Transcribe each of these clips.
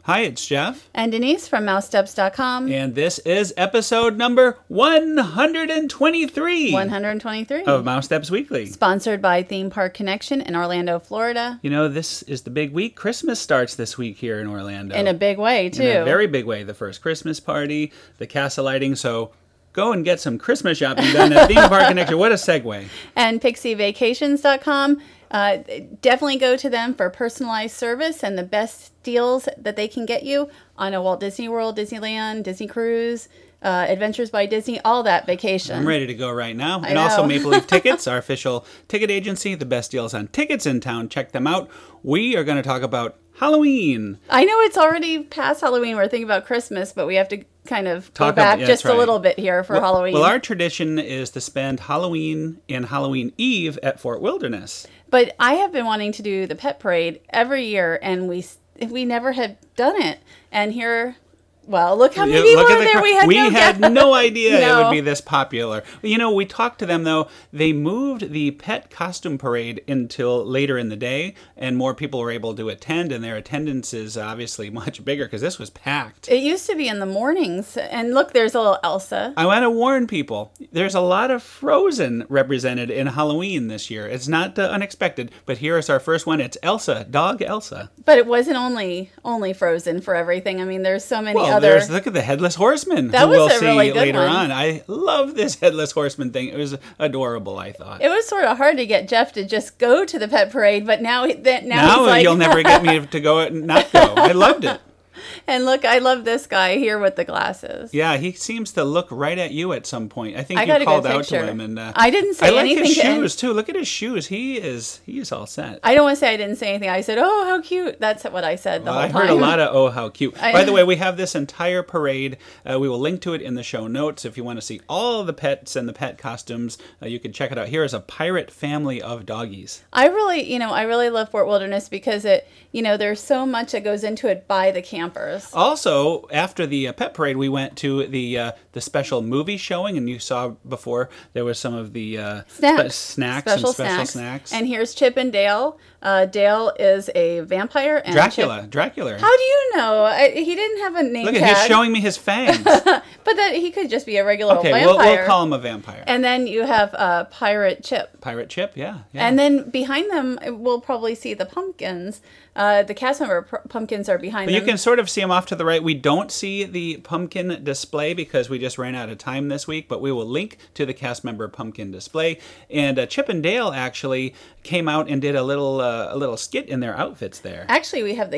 Hi, it's Jeff. And Denise from Mousesteps.com. And this is episode number 123. 123. Of Mousesteps Weekly. Sponsored by Theme Park Connection in Orlando, Florida. You know, this is the big week. Christmas starts this week here in Orlando. In a big way, too. In a very big way. The first Christmas party, the castle lighting, so go and get some Christmas shopping done at Theme Park Connection. What a segue. And PixieVacations.com. Definitely go to them for personalized service and the best deals that they can get you on a Walt Disney World, Disneyland, Disney Cruise, Adventures by Disney, all that vacation. I'm ready to go right now. And also Maple Leaf Tickets, our official ticket agency, the best deals on tickets in town. Check them out. We are going to talk about Halloween. I know it's already past Halloween. We're thinking about Christmas, but we have to kind of go back just a little bit here for Halloween. Well, our tradition is to spend Halloween and Halloween Eve at Fort Wilderness. But I have been wanting to do the pet parade every year, and we never had done it. And here, well, look how many people are there. We had no idea it would be this popular. You know, we talked to them, though. They moved the pet costume parade until later in the day, and more people were able to attend, and their attendance is obviously much bigger because this was packed. It used to be in the mornings. And look, there's a little Elsa. I want to warn people, there's a lot of Frozen represented in Halloween this year. It's not unexpected, but here is our first one. It's Elsa, dog Elsa. But it wasn't only Frozen for everything. I mean, there's so many other... Look at the Headless Horseman, that who was we'll a see really good later one. on. I love this Headless Horseman thing. It was adorable, I thought. It was sort of hard to get Jeff to just go to the pet parade, but now he's like... you'll never get me to go not go. I loved it. And look, I love this guy here with the glasses. Yeah, he seems to look right at you at some point. I think you got called out to him, and I didn't say anything. I like his shoes too. Look at his shoes. He is all set. I don't want to say I didn't say anything. I said, "Oh, how cute!" That's what I said the whole time. I heard a lot of "Oh, how cute." By the way, we have this entire parade. We will link to it in the show notes if you want to see all of the pets and the pet costumes. You can check it out. Here is a pirate family of doggies. I really love Fort Wilderness because there's so much that goes into it by the campers. Also, after the pet parade, we went to the special movie showing, and you saw before there was some of the special snacks. And here's Chip and Dale. Dale is a vampire. And Dracula. How do you know? He didn't have a name tag. Look at he's showing me his fangs. But that he could just be a regular vampire. We'll call him a vampire. And then you have Pirate Chip. Pirate Chip, yeah. And then behind them, we'll probably see the pumpkins. The cast member pumpkins are behind them. You can sort of see them off to the right. We don't see the pumpkin display because we just ran out of time this week, but we will link to the cast member pumpkin display. And Chip and Dale actually came out and did a little skit in their outfits there. Actually, we have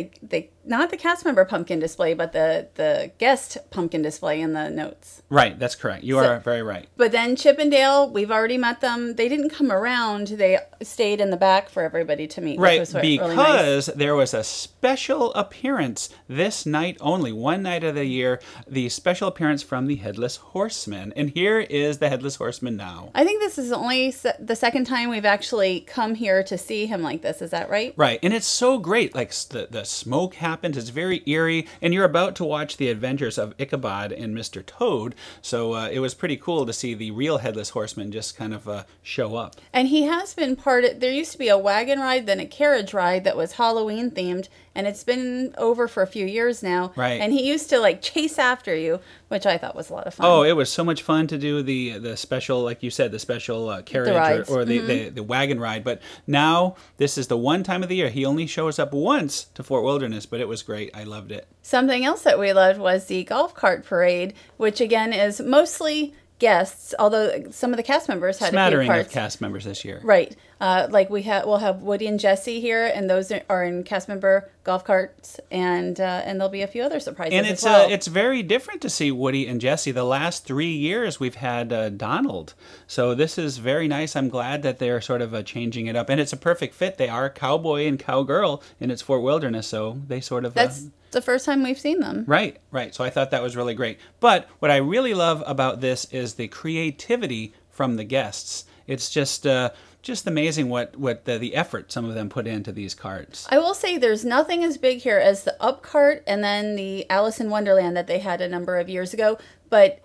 not the cast member pumpkin display, but the guest pumpkin display in the notes. Right, that's correct. You are very right. But then Chip and Dale, we've already met them. They didn't come around. They stayed in the back for everybody to meet. Right, which was because really nice. there was a special appearance this night only, one night of the year, the special appearance from the Headless Horseman. And here is the Headless Horseman now. I think this is only the second time we've actually come here to see him like this. Is that right? Right, and it's so great. Like the smoke happens, it's very eerie, and you're about to watch the adventures of Ichabod and Mr. Toad. So it was pretty cool to see the real Headless Horseman just kind of show up. And he has been there used to be a wagon ride, then a carriage ride that was Halloween themed, and it's been over for a few years now. Right. And he used to chase after you, which I thought was a lot of fun. Oh, it was so much fun to do the special, like you said, the special carriage or the wagon ride. But now this is the one time of the year he only shows up once to Fort Wilderness, but it was great. I loved it. Something else that we loved was the golf cart parade, which again is mostly guests, although some of the cast members had a few parts. Of cast members this year. Right. We'll have Woody and Jesse here, and those are in cast member golf carts, and there'll be a few other surprises as well. And it's very different to see Woody and Jesse. The last 3 years we've had Donald, so this is very nice. I'm glad that they're sort of changing it up, and it's a perfect fit. They are cowboy and cowgirl, and it's Fort Wilderness, so they sort of... That's the first time we've seen them. Right. So I thought that was really great. But what I really love about this is the creativity from the guests. It's just amazing what the effort some of them put into these carts. I will say there's nothing as big here as the Up cart and then the Alice in Wonderland that they had a number of years ago, but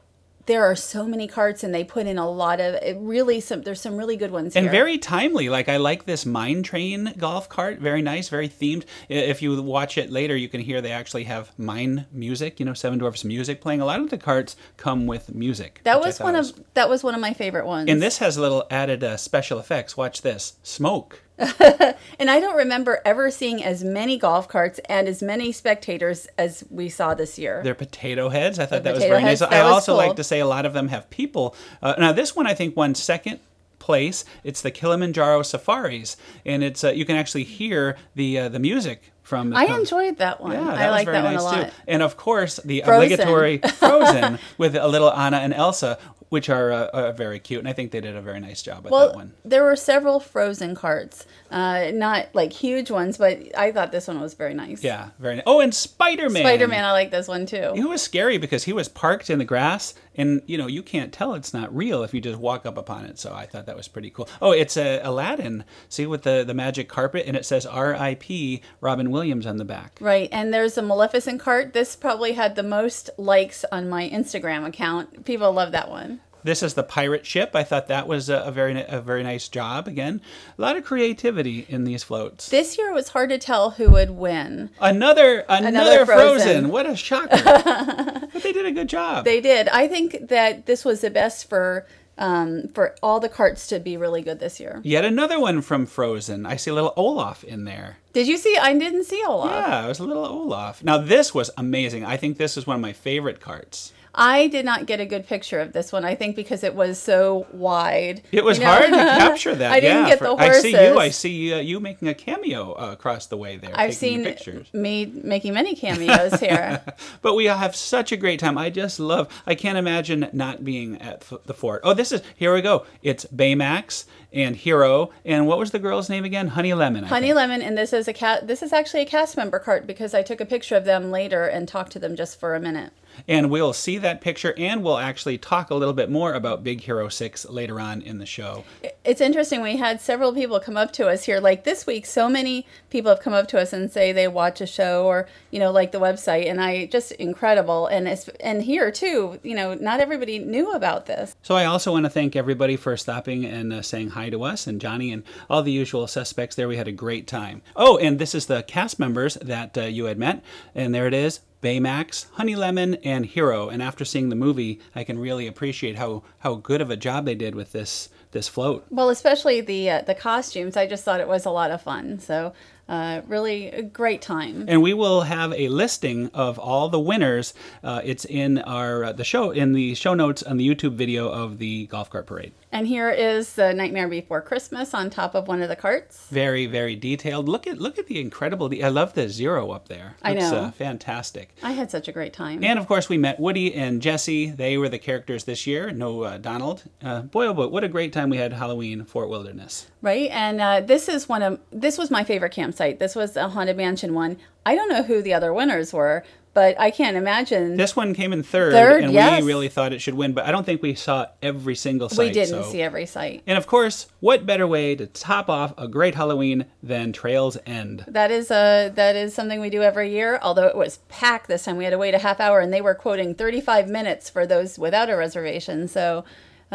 there are so many carts, and they put in a lot of there's some really good ones here. And very timely. Like, I like this Mine Train golf cart. Very nice, very themed. If you watch it later, you can hear they actually have mine music, you know, Seven Dwarfs music playing. A lot of the carts come with music. That was one of my favorite ones. And this has a little added special effects. Watch this. Smoke. And I don't remember ever seeing as many golf carts and as many spectators as we saw this year. They're potato heads. I thought that was very nice. I also like to say a lot of them have people. Now, this one I think won second place. It's the Kilimanjaro Safaris, and it's you can actually hear the music from the I enjoyed that one. Yeah, I like that one a lot. too. And of course, the obligatory Frozen with a little Anna and Elsa, which are very cute, and I think they did a very nice job with that one. There were several Frozen carts, not like huge ones, but I thought this one was very nice. Yeah, very nice. Oh, and Spider-Man. Spider-Man, I like this one too. It was scary because he was parked in the grass, and you know, you can't tell it's not real if you just walk up upon it. So I thought that was pretty cool. Oh, it's Aladdin. See, with the magic carpet, and it says R.I.P. Robin Williams on the back. Right, and there's a Maleficent cart. This probably had the most likes on my Instagram account. People love that one. This is the pirate ship. I thought that was a very nice job. Again, a lot of creativity in these floats. This year it was hard to tell who would win. Another Frozen. What a shocker! But they did a good job. They did. I think that this was the best for all the carts to be really good this year. Yet another one from Frozen. I see a little Olaf in there. Did you see? I didn't see Olaf. Yeah, it was a little Olaf. Now this was amazing. I think this is one of my favorite carts. I did not get a good picture of this one, I think, because it was so wide. It was hard to capture that. I didn't get the horses. I see you making a cameo across the way there. I've seen pictures. Me making many cameos here. But we have such a great time. I can't imagine not being at the fort. Oh, here we go. It's Baymax and Hero. And what was the girl's name again? Honey Lemon. Honey Lemon, and this is actually a cast member cart because I took a picture of them later and talked to them just for a minute. And we'll see that picture, and we'll actually talk a little bit more about Big Hero 6 later on in the show. It's interesting. We had several people come up to us here. Like this week, so many people have come up to us and say they watch a show or, you know, like the website. And just incredible. And here, too, you know, not everybody knew about this. So I also want to thank everybody for stopping and saying hi to us, and Johnny and all the usual suspects there. We had a great time. Oh, and this is the cast members that you had met. And there it is. Baymax, Honey Lemon, and Hero. And after seeing the movie, I can really appreciate how good of a job they did with this float. Well, especially the costumes. I just thought it was a lot of fun. So really a great time. And we will have a listing of all the winners. It's in the show notes on the YouTube video of the golf cart parade. And here is the Nightmare Before Christmas on top of one of the carts. Very, very detailed. Look at the incredible. I love the zero up there. I know. It's fantastic. I had such a great time. And of course, we met Woody and Jesse. They were the characters this year. No Donald. Boy, oh boy, what a great time we had Halloween Fort Wilderness. Right, and this was my favorite campsite. This was a Haunted Mansion one. I don't know who the other winners were, but I can't imagine. This one came in third, and yes. We really thought it should win, but I don't think we saw every single site. We didn't see every site. And of course, what better way to top off a great Halloween than Trails End? That is something we do every year, although it was packed this time. We had to wait a half hour, and they were quoting 35 minutes for those without a reservation, so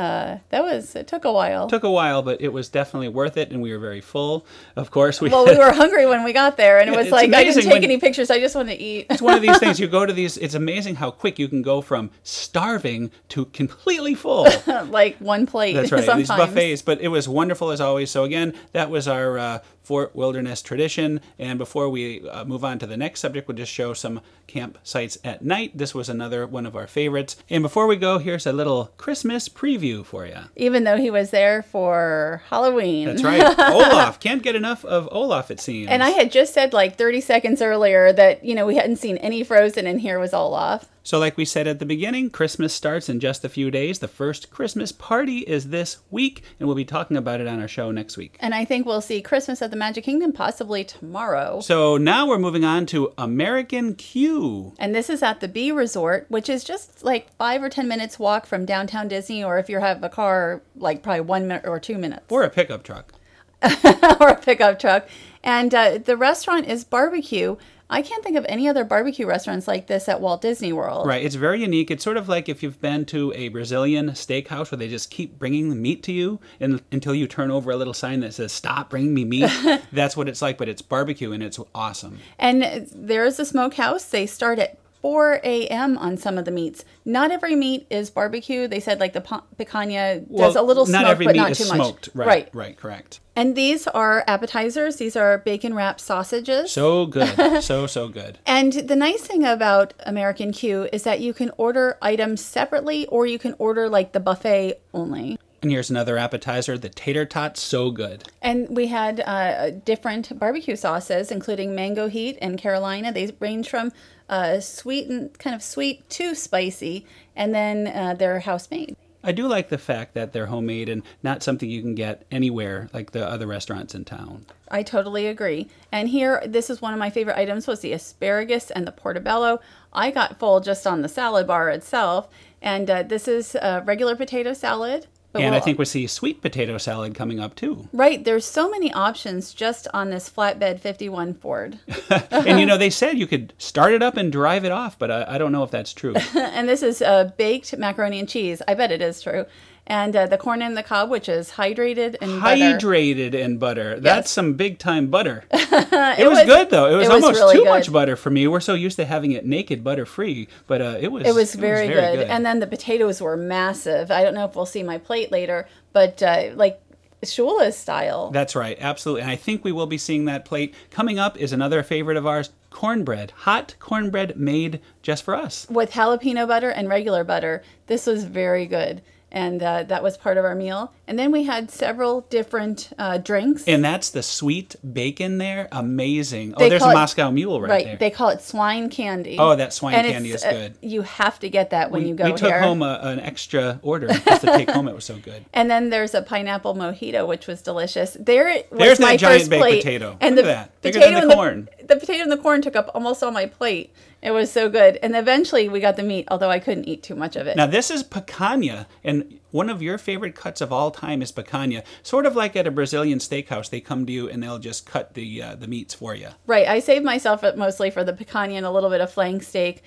it took a while. Took a while, but it was definitely worth it, and we were very full. Of course, we were hungry when we got there, and it was like, I didn't take any pictures. I just wanted to eat. It's one of these things. You go to these. It's amazing how quick you can go from starving to completely full. Like one plate. That's right. Sometimes. These buffets, but it was wonderful as always. So again, that was our Fort Wilderness tradition. And before we move on to the next subject, we'll just show some campsites at night. This was another one of our favorites. And before we go, here's a little Christmas preview for you. Even though he was there for Halloween. That's right. Olaf. Can't get enough of Olaf, it seems. And I had just said like 30 seconds earlier that, you know, we hadn't seen any Frozen, and here was Olaf. So like we said at the beginning, Christmas starts in just a few days. The first Christmas party is this week, and we'll be talking about it on our show next week. And I think we'll see Christmas at the Magic Kingdom possibly tomorrow. So now we're moving on to American Q. And this is at the Bee Resort, which is just like 5 or 10 minutes walk from downtown Disney, or if you have a car, like probably 1 minute or 2 minutes. Or a pickup truck. Or a pickup truck. And the restaurant is barbecue. I can't think of any other barbecue restaurants like this at Walt Disney World. Right. It's very unique. It's sort of like if you've been to a Brazilian steakhouse where they just keep bringing the meat to you until you turn over a little sign that says, "Stop bringing me meat." That's what it's like, but it's barbecue and it's awesome. And there is a smokehouse. They start at 4 a.m. on some of the meats. Not every meat is barbecue. They said like the picanha does a little smoke, but not too much. Smoked. Right, correct. And these are appetizers. These are bacon wrapped sausages. So good. so good. And the nice thing about American Q is that you can order items separately or you can order like the buffet only. And here's another appetizer, the tater tots, so good. And we had different barbecue sauces, including mango heat and Carolina. They range from sweet and kind of sweet to spicy, and then they're house made. I do like the fact that they're homemade and not something you can get anywhere like the other restaurants in town. I totally agree. And here, this is one of my favorite items, was the asparagus and the portobello. I got full just on the salad bar itself. And this is regular potato salad. And I think we see sweet potato salad coming up too. Right. There's so many options just on this flatbed 51 Ford. And you know, they said you could start it up and drive it off, but I don't know if that's true. And this is baked macaroni and cheese. I bet it is true. And the corn in the cob, which is hydrated in butter. Hydrated in butter. Yes. That's some big time butter. It was good though. It was almost really too good. much butter for me. We're so used to having it naked butter free, but it was very good. And then the potatoes were massive. I don't know if we'll see my plate later, but like Shula's style. That's right, absolutely. And I think we will be seeing that plate. Coming up is another favorite of ours, cornbread. Hot cornbread made just for us. With jalapeno butter and regular butter. This was very good. And that was part of our meal. And then we had several different drinks. And that's the sweet bacon there. Amazing. Oh, there's a Moscow Mule right there. They call it swine candy. Oh, that swine candy is good. You have to get that when you go here. We took home an extra order just to take home. It was so good. And then there's a pineapple mojito, which was delicious. There's that my giant first baked plate. potato. And Look at that. Bigger than the corn. The potato and the corn took up almost all my plate. It was so good. And eventually we got the meat, although I couldn't eat too much of it. Now this is picanha, and one of your favorite cuts of all time is picanha. Sort of like at a Brazilian steakhouse, they come to you and they'll just cut the meats for you. Right. I saved myself mostly for the picanha and a little bit of flank steak.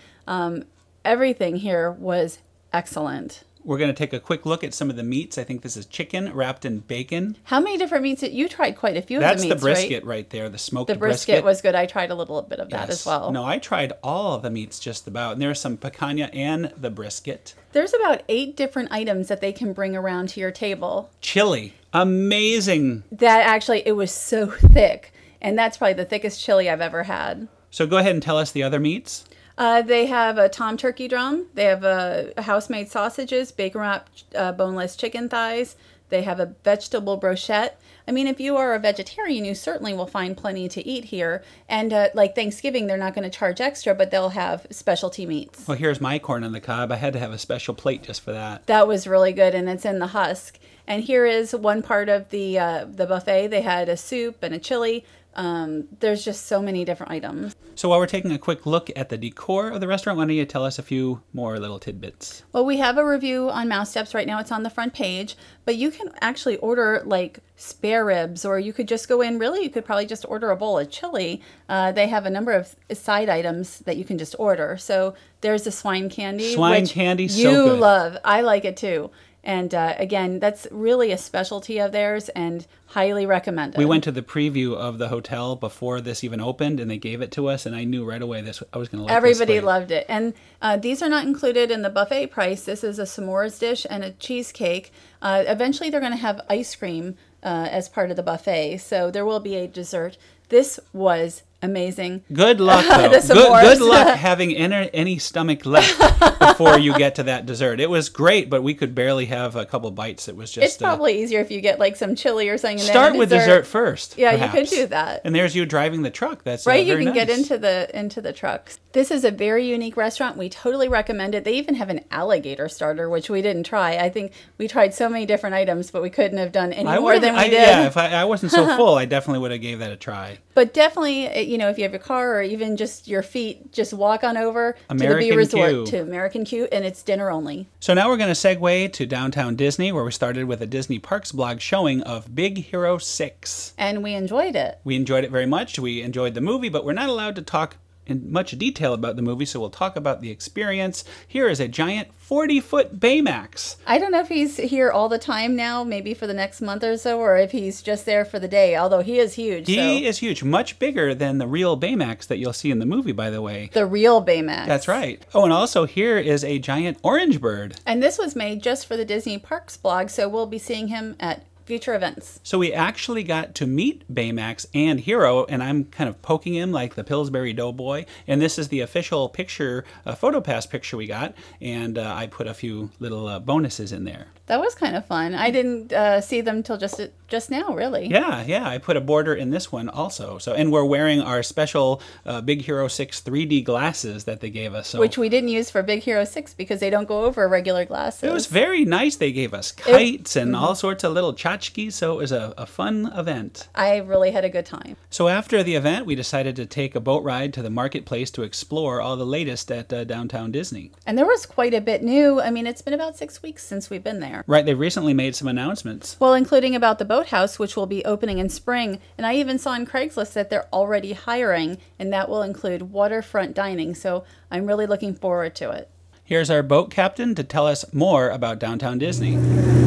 Everything here was excellent. We're going to take a quick look at some of the meats. I think this is chicken wrapped in bacon. How many different meats? You tried quite a few of the meats, That's the brisket right there, the smoked brisket. The brisket was good. I tried a little bit of that as well. No, I tried all of the meats just about. And there's some picanha and the brisket. There's about 8 different items that they can bring around to your table. Chili. Amazing. That actually, it was so thick. And that's probably the thickest chili I've ever had. So go ahead and tell us the other meats. They have a tom turkey drum. They have house-made sausages, bacon-wrapped boneless chicken thighs. They have a vegetable brochette. I mean, if you are a vegetarian, you certainly will find plenty to eat here. And like Thanksgiving, they're not going to charge extra, but they'll have specialty meats. Well, here's my corn on the cob. I had to have a special plate just for that. That was really good, and it's in the husk. And here is one part of the buffet. They had a soup and a chili. There's just so many different items. So while we're taking a quick look at the decor of the restaurant, why don't you tell us a few more little tidbits? Well, we have a review on Mousesteps right now. It's on the front page, but you can actually order like spare ribs, or you could just go in. Really, you could probably just order a bowl of chili. They have a number of side items that you can just order. So there's the swine candy. Swine candy, so you good. love. I like it too. And again, that's really a specialty of theirs and highly recommended. We went to the preview of the hotel before this even opened, and they gave it to us, and I knew right away I was going to like Everybody this loved it. And these are not included in the buffet price. This is a s'mores dish and a cheesecake. Eventually, they're going to have ice cream as part of the buffet, so there will be a dessert. This was amazing. Good luck, though. Good luck having any stomach left before you get to that dessert. It was great, but we could barely have a couple bites. It was just... It's probably easier if you get like some chili or something. Start with dessert first. Yeah, perhaps. You could do that. And there's you driving the truck. That's right. Very you can nice. Get into the trucks. This is a very unique restaurant. We totally recommend it. They even have an alligator starter, which we didn't try. I think we tried so many different items, but we couldn't have done any more than we did. Yeah, if I wasn't so full, I definitely would have gave that a try. But definitely, you know, if you have your car or even just your feet, just walk on over to the B Resort to American Q, and it's dinner only. So now we're going to segue to downtown Disney, where we started with a Disney Parks blog showing of Big Hero 6. And we enjoyed it. We enjoyed it very much. We enjoyed the movie, but we're not allowed to talk in much detail about the movie, so we'll talk about the experience. Here is a giant 40-foot Baymax. I don't know if he's here all the time now, maybe for the next month or so, or if he's just there for the day, although he is huge. He is huge, much bigger than the real Baymax that you'll see in the movie, by the way. The real Baymax. That's right. Oh, and also here is a giant orange bird. And this was made just for the Disney Parks blog, so we'll be seeing him at future events. So we actually got to meet Baymax and Hero, and I'm kind of poking him like the Pillsbury Doughboy. And this is the official picture, PhotoPass picture we got, and I put a few little bonuses in there. That was kind of fun. I didn't see them till just now, really. Yeah, I put a border in this one also. So, and we're wearing our special Big Hero 6 3D glasses that they gave us. So. Which we didn't use for Big Hero 6 because they don't go over regular glasses. It was very nice. They gave us kites and all sorts of little tchotchkes, so it was a fun event. I really had a good time. So after the event, we decided to take a boat ride to the marketplace to explore all the latest at Downtown Disney. And there was quite a bit new. I mean, it's been about 6 weeks since we've been there. Right, they recently made some announcements. Well, including about the boathouse, which will be opening in spring. And I even saw on Craigslist that they're already hiring, and that will include waterfront dining. So I'm really looking forward to it. Here's our boat captain to tell us more about Downtown Disney.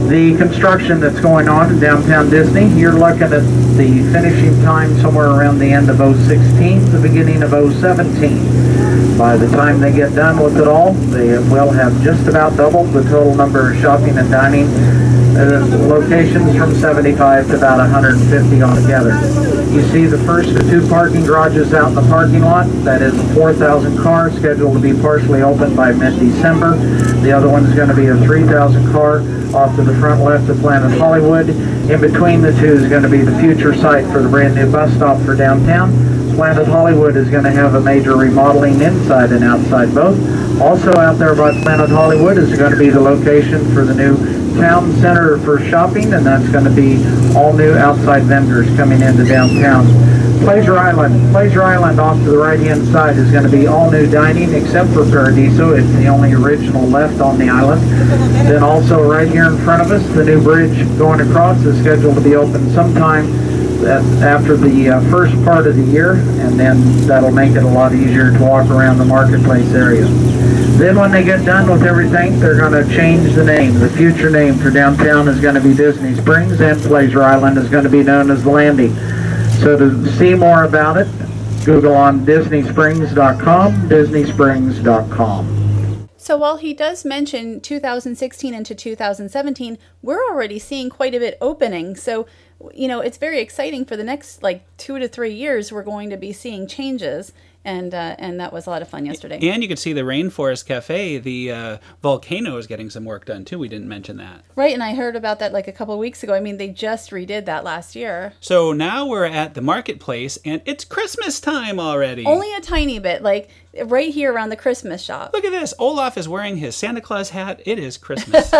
The construction that's going on in Downtown Disney, you're looking at the finishing time somewhere around the end of 2016, the beginning of 2017. By the time they get done with it all, they will have just about doubled the total number of shopping and dining locations from 75 to about 150 altogether. You see the first of 2 parking garages out in the parking lot. That is a 4,000 car scheduled to be partially open by mid-December. The other one is going to be a 3,000 car off to the front left of Planet Hollywood. In between the two is going to be the future site for the brand new bus stop for downtown. Planet Hollywood is going to have a major remodeling inside and outside both. Also out there by Planet Hollywood is going to be the location for the new town center for shopping, and that's going to be all new outside vendors coming into downtown. Pleasure Island off to the right hand side is going to be all new dining except for Paradiso. It's the only original left on the island. Then also right here in front of us, the new bridge going across is scheduled to be open sometime after the first part of the year, and then that'll make it a lot easier to walk around the marketplace area. Then when they get done with everything, they're going to change the name. The future name for downtown is going to be Disney Springs, and Pleasure Island is going to be known as The Landing. So to see more about it, Google on DisneySprings.com, DisneySprings.com. So while he does mention 2016 into 2017, we're already seeing quite a bit opening. So, you know, it's very exciting for the next like 2 to 3 years. We're going to be seeing changes. And that was a lot of fun yesterday. And you could see the Rainforest Cafe, the volcano is getting some work done too. We didn't mention that. Right, and I heard about that like a couple of weeks ago. I mean, they just redid that last year. So now we're at the marketplace, and it's Christmas time already. Only a tiny bit, like right here around the Christmas shop. Look at this. Olaf is wearing his Santa Claus hat. It is Christmas.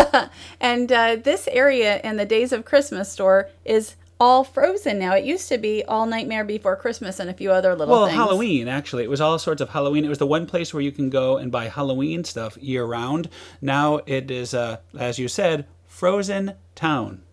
And this area in the Days of Christmas store is all Frozen now. It used to be all Nightmare Before Christmas and a few other little things. Well, Halloween, actually. It was all sorts of Halloween. It was the one place where you can go and buy Halloween stuff year-round. Now it is, as you said, Frozen Town.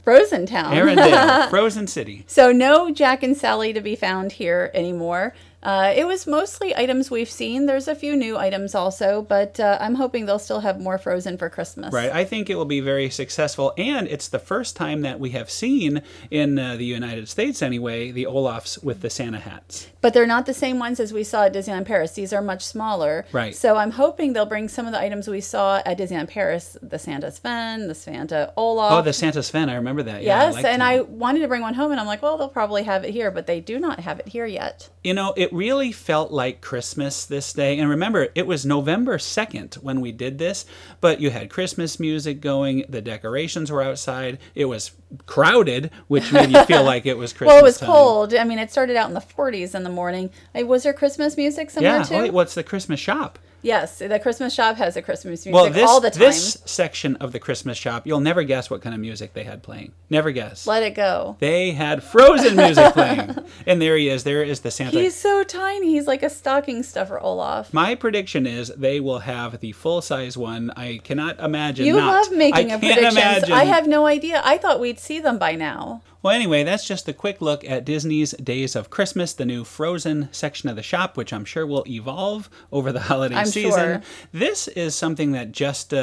Frozen Town. Arendelle, Frozen City. So no Jack and Sally to be found here anymore. It was mostly items we've seen. There's a few new items also, but I'm hoping they'll still have more Frozen for Christmas. Right. I think it will be very successful, and it's the first time that we have seen in the United States anyway, the Olafs with the Santa hats. But they're not the same ones as we saw at Disneyland Paris. These are much smaller. Right. So I'm hoping they'll bring some of the items we saw at Disneyland Paris, the Santa Sven, the Santa Olaf. Oh, the Santa Sven. I remember that. Yeah, yes, I wanted to bring one home, and I'm like, well, they'll probably have it here, but they do not have it here yet. You know, it really felt like Christmas this day. And remember, it was November 2nd when we did this, but you had Christmas music going, the decorations were outside, it was crowded, which made you feel like it was Christmas Well, it was time. cold. I mean, it started out in the 40s in the morning. Was there Christmas music somewhere too? Yeah, what's the Christmas shop? Yes, the Christmas shop has a Christmas music all the time. This section of the Christmas shop, you'll never guess what kind of music they had playing. Never guess. Let it go. They had Frozen music playing. And there he is. There is the Santa. He's so tiny. He's like a stocking stuffer, Olaf. My prediction is they will have the full-size one. I cannot imagine You love making a predictions. imagine. I have no idea. I thought we'd see them by now. Well, anyway, that's just a quick look at Disney's Days of Christmas, the new Frozen section of the shop, which I'm sure will evolve over the holiday season. Sure. This is something that just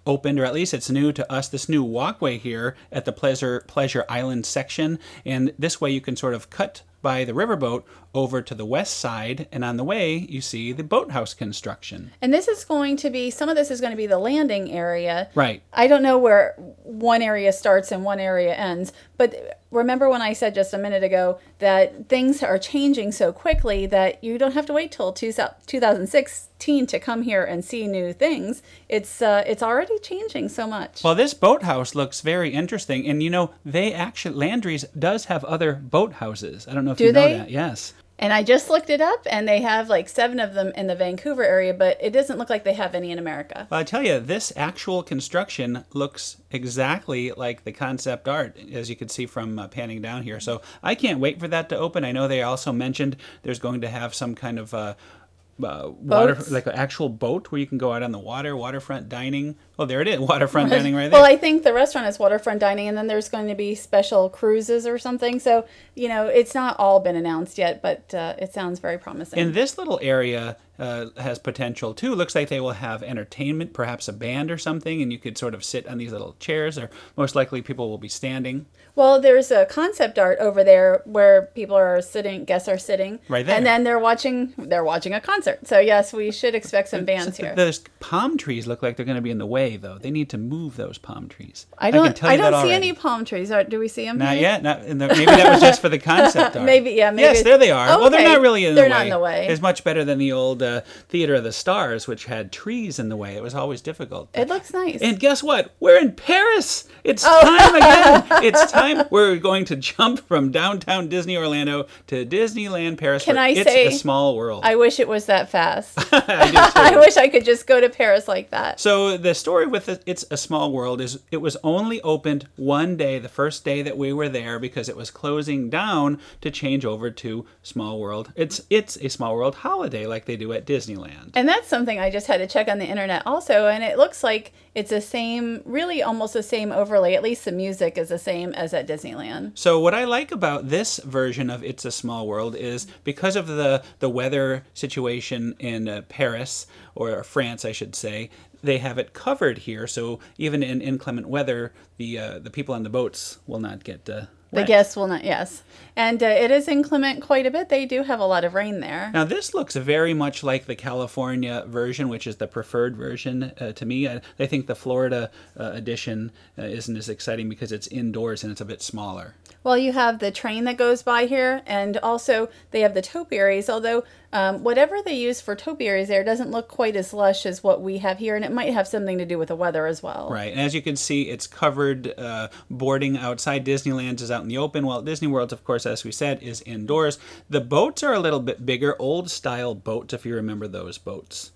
opened, or at least it's new to us, this new walkway here at the Pleasure Island section. And this way you can sort of cut by the riverboat over to the west side, and on the way you see the boathouse construction. And this is going to be, some of this is going to be the landing area. Right. I don't know where one area starts and one area ends, but remember when I said just a minute ago that things are changing so quickly that you don't have to wait till 2016 to come here and see new things. It's already changing so much. Well, this boathouse looks very interesting, and you know, they actually, Landry's does have other boathouses. I don't know if you know that. Yes. And I just looked it up, and they have like 7 of them in the Vancouver area, but it doesn't look like they have any in America. Well, I tell you, this actual construction looks exactly like the concept art, as you can see from panning down here. So I can't wait for that to open. I know they also mentioned there's going to have some kind of water, like an actual boat where you can go out on the water, waterfront dining. Oh, there it is, waterfront dining right there. Well, I think the restaurant is waterfront dining, and then there's going to be special cruises or something. So, you know, it's not all been announced yet, but it sounds very promising. And this little area has potential too. Looks like they will have entertainment, perhaps a band or something, and you could sort of sit on these little chairs, or most likely people will be standing. Well, there's a concept art over there where people are sitting, guests are sitting, right there, and then they're watching a concert. So yes, we should expect some bands here. Those palm trees look like they're going to be in the way, though. They need to move those palm trees. I don't see any palm trees. Do we see them? Not yet. Maybe that was just for the concept art. Maybe. Yes, there they are. Okay. Well, they're not really in the way. They're not in the way. It's much better than the old Theater of the Stars, which had trees in the way. It was always difficult. It looks nice. And guess what? We're in Paris. It's time again. It's time. We're going to jump from downtown Disney Orlando to Disneyland Paris. Can I say it's a small world? I wish it was that fast. I do too. I wish I could just go to Paris like that. So the story with It's a Small World is it was only opened one day, the first day that we were there, because it was closing down to change over to Small World. It's a Small World holiday like they do at Disneyland. And that's something I just had to check on the internet also, and it looks like it's the same, really almost the same overlay. At least the music is the same as at Disneyland. So what I like about this version of It's a Small World is because of the weather situation in Paris, or France, I should say, they have it covered here. So even in inclement weather, the people on the boats will not get the guests will not, yes. And it is inclement quite a bit. They do have a lot of rain there. Now, this looks very much like the California version, which is the preferred version to me. I think the Florida edition isn't as exciting because it's indoors and it's a bit smaller. Well, you have the train that goes by here, and also they have the topiaries, although whatever they use for topiaries there doesn't look quite as lush as what we have here, and it might have something to do with the weather as well. Right, and as you can see, it's covered boarding outside. Disneyland's is out in the open, while Disney World's, of course, as we said, is indoors. The boats are a little bit bigger, old-style boats, if you remember those boats.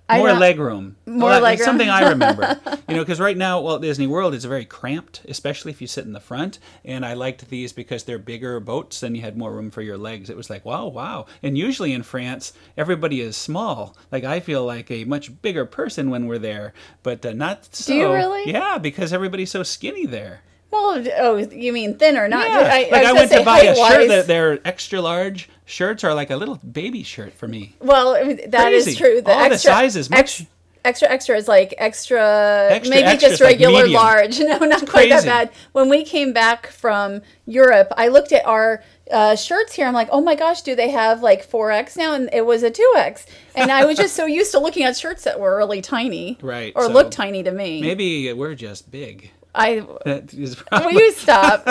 More legroom. More legroom. Something I remember. You know, because right now, Walt Disney World is very cramped, especially if you sit in the front. And I liked these because they're bigger boats and you had more room for your legs. It was like, wow, wow. And usually in France, everybody is small. Like, I feel like a much bigger person when we're there, but not so. Do you really? Yeah, because everybody's so skinny there. Well, oh, you mean thinner, not yeah. just... I went to buy a shirt that they're extra large. Shirts are like a little baby shirt for me. Well, that is true. All the sizes. Extra is like extra maybe just regular like large. No, not quite that bad. When we came back from Europe, I looked at our shirts here. I'm like, oh my gosh, do they have like 4X now? And it was a 2X. And I was just so used to looking at shirts that were really tiny. Right. Or looked tiny to me. Maybe we're just big. Will you stop?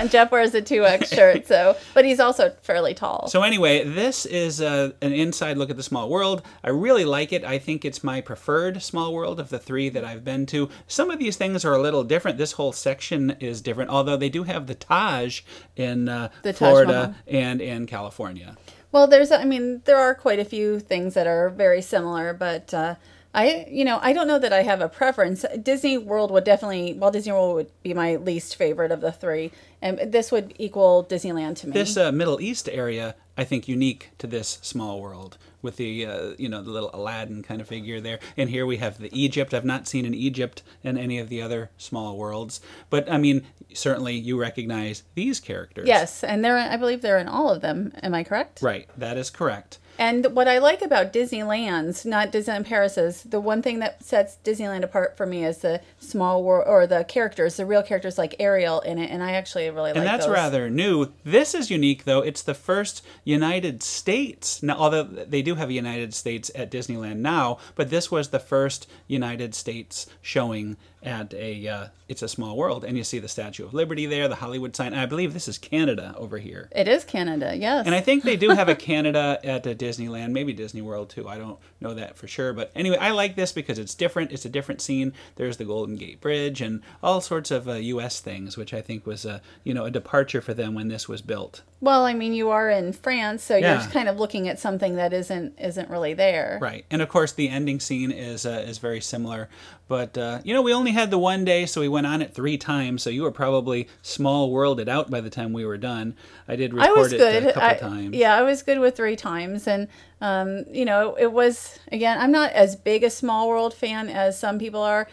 Jeff wears a 2X shirt, but he's also fairly tall. So anyway, this is an inside look at the Small World. I really like it. I think it's my preferred Small World of the 3 that I've been to. Some of these things are a little different. This whole section is different, although they do have the Taj in Florida and in California. Well, there are quite a few things that are very similar, but I don't know that I have a preference. Disney World would definitely, Walt Disney World would be my least favorite of the three, and this would equal Disneyland to me. This Middle East area, I think, unique to this small world with the the little Aladdin kind of figure there. And here we have the Egypt. I've not seen an Egypt in any of the other small worlds, but I mean, certainly you recognize these characters. Yes, and I believe they're in all of them. Am I correct? Right, that is correct. And what I like about Disneyland's, not Disneyland Paris's, the one thing that sets Disneyland apart for me is the small world, or the characters, the real characters like Ariel in it, and I actually really like those. And that's rather new. This is unique, though. It's the first United States, now, although they do have a United States at Disneyland now, but this was the first United States showing at It's a Small World. And you see the Statue of Liberty there, the Hollywood sign. And I believe this is Canada over here. It is Canada, yes. And I think they do have a Canada at Disneyland, maybe Disney World too. I don't know that for sure. But anyway, I like this because it's different. It's a different scene. There's the Golden Gate Bridge and all sorts of U.S. things, which I think was a departure for them when this was built. Well, I mean, you are in France, so you're kind of looking at something that isn't really there. Right. And of course, the ending scene is very similar. But, we only had the one day, so we went on it 3 times. So you were probably small worlded out by the time we were done. I did record it a couple times. Yeah, I was good with 3 times. And, it was, again, I'm not as big a Small World fan as some people are.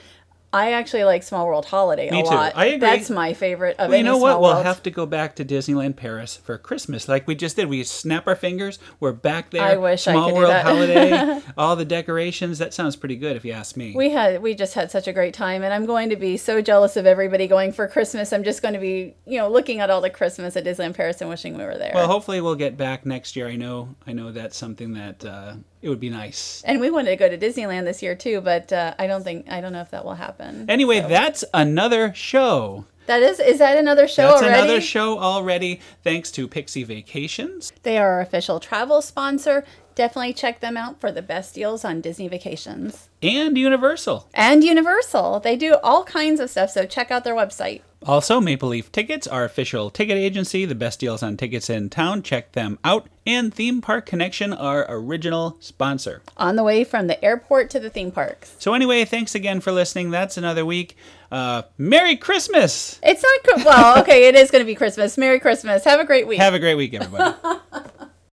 I actually like Small World Holiday a lot. I agree. That's my favorite of any Small what? World. We'll have to go back to Disneyland Paris for Christmas, like we just did. We snap our fingers. We're back there. I wish Small I could World do that. Holiday, all the decorations. That sounds pretty good, if you ask me. We just had such a great time, and I'm going to be so jealous of everybody going for Christmas. I'm just going to be, looking at all the Christmas at Disneyland Paris and wishing we were there. Well, hopefully we'll get back next year. I know that's something that it would be nice. And we wanted to go to Disneyland this year too, but I don't know if that will happen. Anyway, that's another show. Is that another show already? That's another show already, thanks to Pixie Vacations. They are our official travel sponsor. Definitely check them out for the best deals on Disney vacations. And Universal. They do all kinds of stuff, so check out their website. Also, Maple Leaf Tickets, our official ticket agency, the best deals on tickets in town. Check them out. And Theme Park Connection, our original sponsor. On the way from the airport to the theme parks. So anyway, thanks again for listening. That's another week. Merry Christmas! It's not good. Well, okay, it is going to be Christmas. Merry Christmas. Have a great week. Have a great week, everybody.